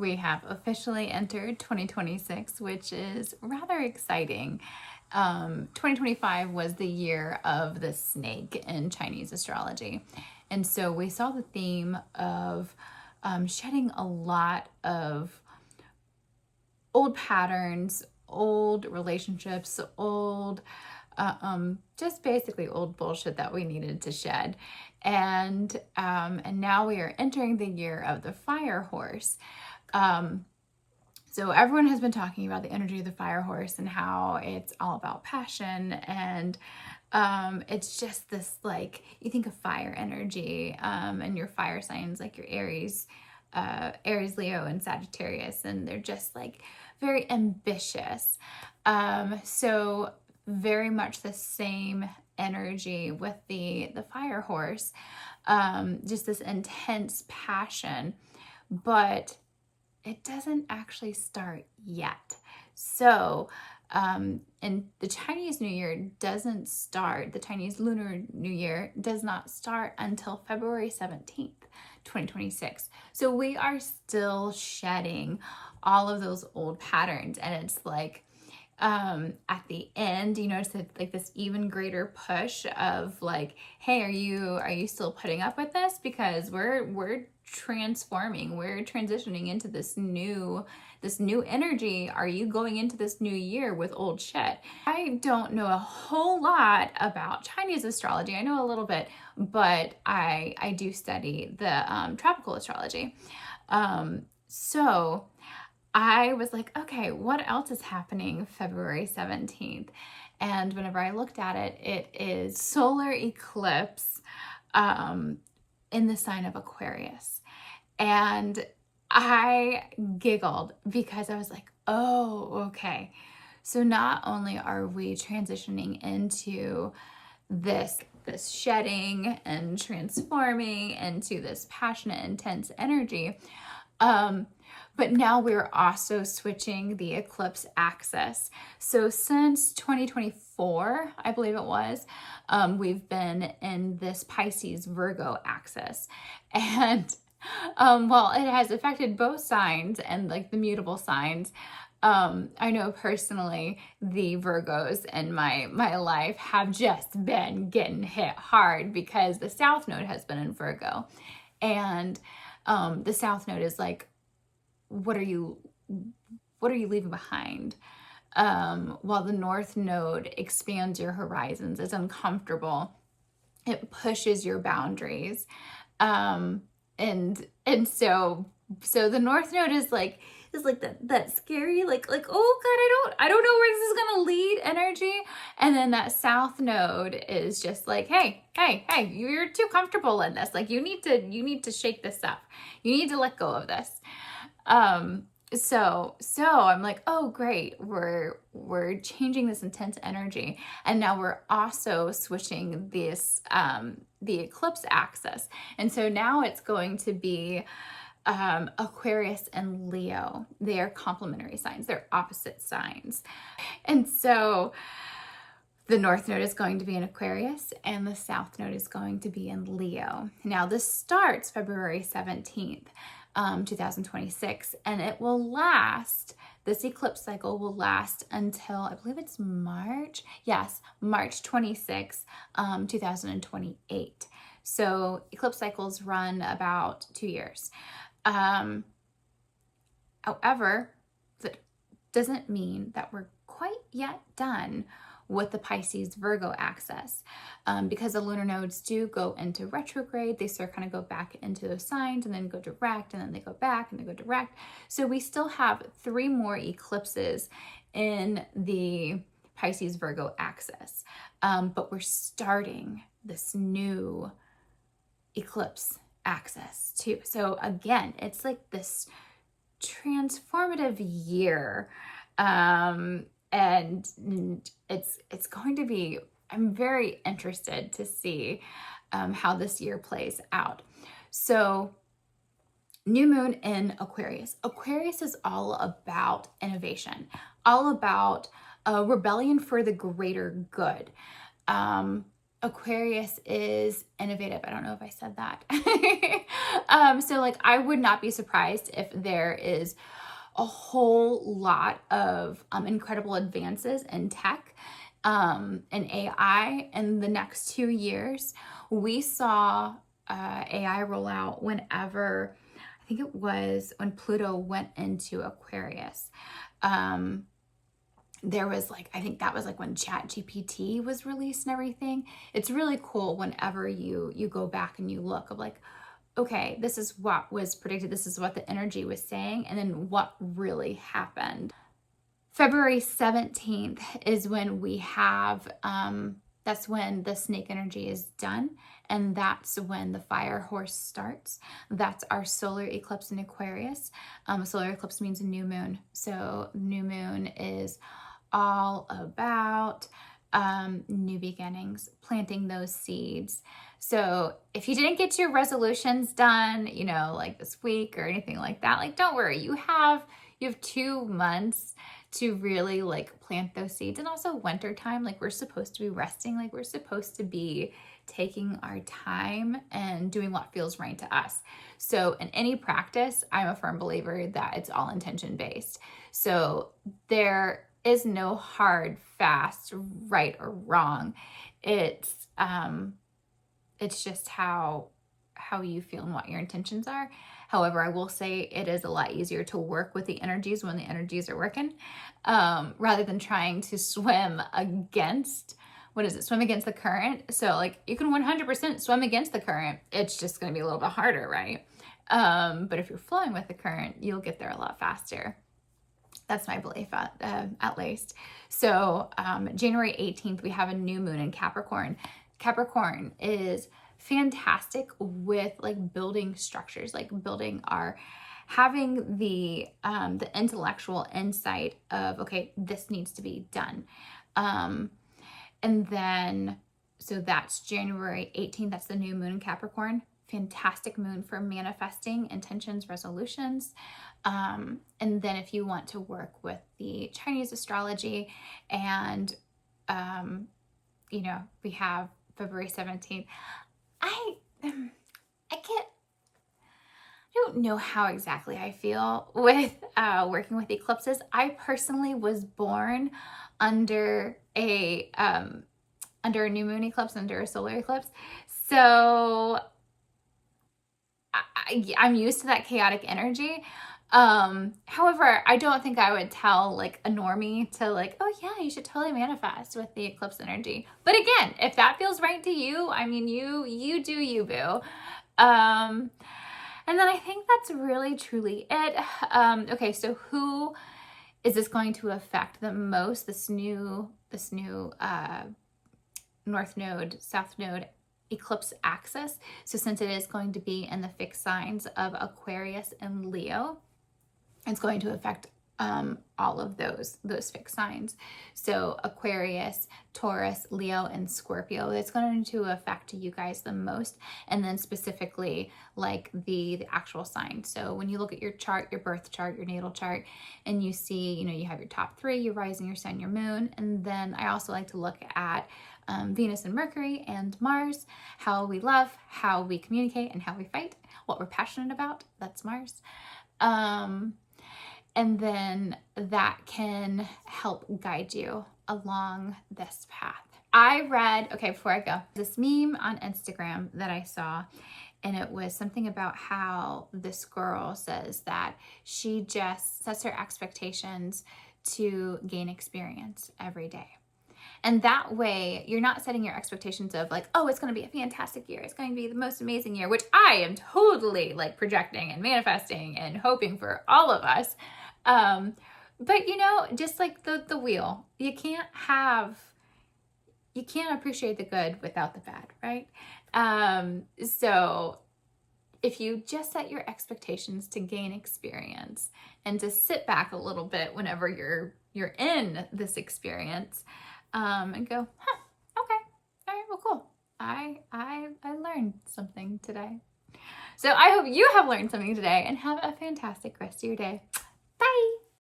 We have officially entered 2026, which is rather exciting. 2025 was the year of the snake in Chinese astrology. And so we saw the theme of shedding a lot of old patterns, old relationships, just basically old bullshit that we needed to shed. And now we are entering the year of the fire horse. So everyone has been talking about the energy of the fire horse and how it's all about passion, and it's just this, like, you think of fire energy, and your fire signs like your Aries, Leo, and Sagittarius, and they're just like very ambitious. So very much the same energy with the fire horse, just this intense passion, but it doesn't actually start yet. So, and the Chinese New Year doesn't start, the Chinese Lunar New Year does not start until February 17th, 2026. So we are still shedding all of those old patterns. And it's like, at the end, you notice that, like, this even greater push of like, hey, are you still putting up with this? Because we're transforming, we're transitioning into this new energy. Are you going into this new year with old shit? I don't know a whole lot about Chinese astrology. I know a little bit, but I do study the tropical astrology. So I was like, okay, what else is happening February 17th? And whenever I looked at it, it is solar eclipse in the sign of Aquarius. And I giggled because I was like, oh, okay. So not only are we transitioning into this shedding and transforming into this passionate, intense energy, but now we're also switching the eclipse axis. So since 2024, I believe it was, we've been in this Pisces Virgo axis. And while it has affected both signs and like the mutable signs, I know personally the Virgos in my life have just been getting hit hard because the South Node has been in Virgo. And the South Node is like, what are you leaving behind? While the North Node expands your horizons, it's uncomfortable, it pushes your boundaries, and so the North Node is like that scary, like, oh God, I don't know where this is gonna lead energy. And then that South Node is just like, hey, you're too comfortable in this. Like, you need to shake this up. You need to let go of this. So I'm like, oh great, we're changing this intense energy, and now we're also switching this the eclipse axis. And so now it's going to be Aquarius and Leo. They are complementary signs, they're opposite signs. And so the North Node is going to be in Aquarius and the South Node is going to be in Leo. Now this starts February 17th. 2026, and it will last, this eclipse cycle will last until, I believe it's March 26, 2028. So eclipse cycles run about 2 years. However, that doesn't mean that we're quite yet done with the Pisces Virgo axis, because the lunar nodes do go into retrograde. They sort of kind of go back into those signs and then go direct, and then they go back and they go direct. So we still have 3 more eclipses in the Pisces Virgo axis, but we're starting this new eclipse axis too. So again, it's like this transformative year, and it's going to be, I'm very interested to see how this year plays out. So new moon in Aquarius. Aquarius is all about innovation, all about rebellion for the greater good. Aquarius is innovative. I don't know if I said that. So like, I would not be surprised if there is a whole lot of incredible advances in tech and AI in the next 2 years. We saw AI roll out whenever, I think it was when Pluto went into Aquarius. There was like, I think that was like when ChatGPT was released and everything. It's really cool whenever you go back and you look of like, okay, this is what was predicted, this is what the energy was saying, and then what really happened. February 17th is when we have, that's when the snake energy is done, and that's when the fire horse starts. That's our solar eclipse in Aquarius. A solar eclipse means a new moon. So new moon is all about new beginnings, planting those seeds. So if you didn't get your resolutions done, you know, like this week or anything like that, like, don't worry, you have 2 months to really like plant those seeds. And also winter time, like, we're supposed to be resting, like, we're supposed to be taking our time and doing what feels right to us. So in any practice, I'm a firm believer that it's all intention based. So there is no hard, fast, right or wrong. It's just how you feel and what your intentions are. However, I will say it is a lot easier to work with the energies when the energies are working, rather than trying to swim against, swim against the current. So like, you can 100% swim against the current. It's just going to be a little bit harder, right? But if you're flowing with the current, you'll get there a lot faster. That's my belief at least. So January 18th, we have a new moon in Capricorn. Capricorn is fantastic with like building structures, like having the intellectual insight of, okay, this needs to be done. And then, so that's January 18th, that's the new moon in Capricorn. Fantastic moon for manifesting intentions, resolutions. And then if you want to work with the Chinese astrology, and, you know, we have February 17th. I don't know how exactly I feel with working with eclipses. I personally was born under a new moon eclipse, under a solar eclipse. So I'm used to that chaotic energy. However, I don't think I would tell like a normie to like, oh yeah, you should totally manifest with the eclipse energy. But again, if that feels right to you, I mean, you do you, boo. And then I think that's really truly it. Okay, so who is this going to affect the most? This new North Node, South Node eclipse axis. So since it is going to be in the fixed signs of Aquarius and Leo, it's going to affect all of those fixed signs. So Aquarius, Taurus, Leo, and Scorpio, it's going to affect you guys the most. And then specifically like the actual sign. So when you look at your chart, your birth chart, your natal chart, and you see, you know, you have your top 3, your rising, your sun, your moon. And then I also like to look at Venus and Mercury and Mars, how we love, how we communicate, and how we fight, what we're passionate about. That's Mars. And then that can help guide you along this path. I read, okay, before I go, this meme on Instagram that I saw, and it was something about how this girl says that she just sets her expectations to gain experience every day. And that way, you're not setting your expectations of like, oh, it's going to be a fantastic year. It's going to be the most amazing year, which I am totally like projecting and manifesting and hoping for all of us. But you know, just like the wheel, you can't appreciate the good without the bad, right? So if you just set your expectations to gain experience and to sit back a little bit whenever you're in this experience, and go, okay, all right, well, cool. I learned something today. So I hope you have learned something today, and have a fantastic rest of your day.